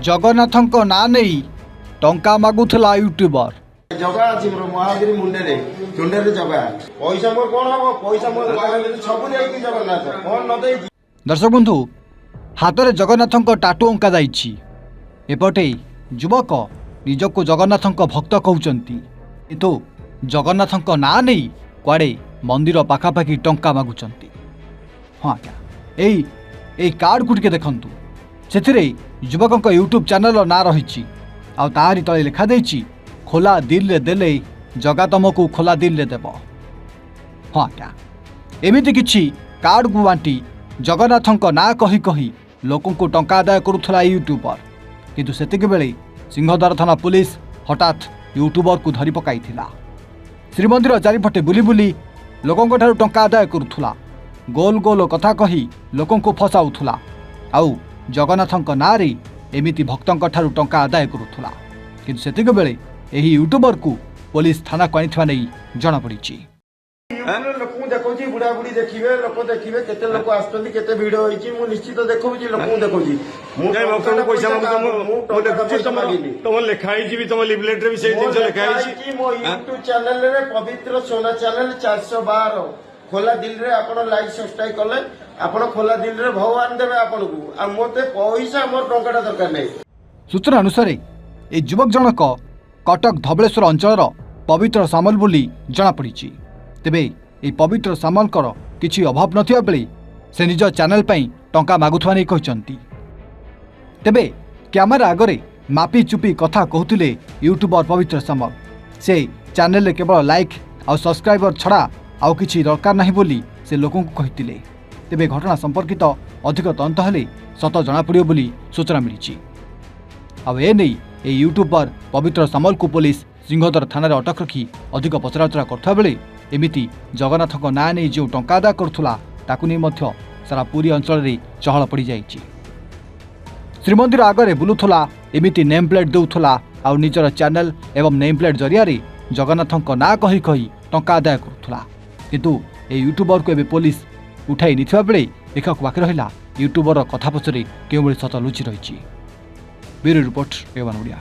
जगन्नाथଙ୍କ ନାଁ ନେଇ ଟଙ୍କା ମାଗୁଥିଲା ୟୁଟ୍ୟୁବର। जगह अछि मोर महावीर मुंडे रे तुंडे रे जगह पैसा मोर कोन हो पैसा मोर सब देई कि जगन्नाथ कोन न देई। दर्शक बंधु हाथ में जगन्नाथଙ୍କ टाटू अंका जाइछि। एपटे युवक निजको जगन्नाथଙ୍କ भक्त कहउचंती किंतु जगन्नाथଙ୍କ नाँ नहीं कुआडे मंदिर पाखापाखि टंका मागुचंती। हाँ क्या एई कार्ड को टिके देखंतु सेथिरे युवकଙ୍କ यूट्यूब चैनल ना रही तारी तले लिखा देछि खोला दिल रे देले जगा तुमको खोला दिल रे देव। हाँ क्या एमिति किछि कार्ड को बांटी जगन्नाथଙ୍କ नाँ कही कही लोकों को टंका आदाय करुथला यूट्यूबर। किंतु सेतिक बेले सिंहद्वार थाना पुलिस हठात यूट्यूबर को धरी पकाइथिला। श्रीमंदिर चारिपटे बुली बुली लोकों ठारू टंका आदाय करुथला। गोल गोल कथा कही लोकों को फसाउथला। आउ जगन्नाथଙ୍କ नाँ रे एमिति भक्तଙ୍କ ठारू टंका आदाय करुथला। किंतु सेतिक बेले एही यूट्यूबर को पुलिस थाना को आनिथिबा नै जणा पड़िछि। लोक देखौची बुढ़ा बुढ़ी देखिबे लोक देखिबे केते लोक आस्तନ୍ତି केते वीडियो होईची मु निश्चित देखौची लोक देखौची मु जय भक्तन पैसा मु देखौची तुम लिखाई जी तुम लिफलेट रे भी सेही जिंस लिखाई छी मो YouTube चैनल रे पवित्र सोना चैनल 412 खोला दिल रे आपण लाइक सब्सक्राइब करले आपण खोला दिल रे भगवान देबे आपण को आ मोते पैसा मोर टंकाटा दरकार नै। सूचना अनुसार ए युवक जनक कटक धबलेश्वर अंचल पवित्र सामल बोली जना पड़ी। तेबे ए पवित्र सामलकर किछि अभाव नथिया बेले से निज चैनल पई टंका मागुथवा नै कहिसंती। तेबे कैमेरा आगरे मापी चुपी कथा कहूतिले यूट्यूबर पवित्र सामल से चैनल रे केवल लाइक आ सब्सक्राइबर छड़ा आउ किछि दरकार नाही बोली से लोकों को कहितिले। तेबे घटना संपर्कित अधिक तदंत हेले सत जना पड़ियो बोली सूचना मिली। आ एने ए यूट्यूबर पवित्र सामल को पुलिस सिंहद्वार थाना अटक रखी अधिक पचराउचरा करथा बेले एमिति जगन्नाथଙ୍କ नाँ नहीं जो टंका आदा करुथला ताकु नहीं मध्य सारा पूरी अंचल रे चहल पड़ी जाइछि। श्रीमंदिर आगरे बुलुथला एमिति नेम प्लेट देउथला आ निजर चैनल एवं नेम प्लेट जरिया रे जगन्नाथଙ୍କ नाँ कही कही टंका आदाय करुथला। किंतु ए यूट्यूबर को एबे पुलिस उठाई निथिबा बेले देखा बाकी रहिला यूट्यूबर कथा पछरे केउ बेले सत लुचि रहिछि। ब्यूरो रिपोर्ट एवन ओडिया।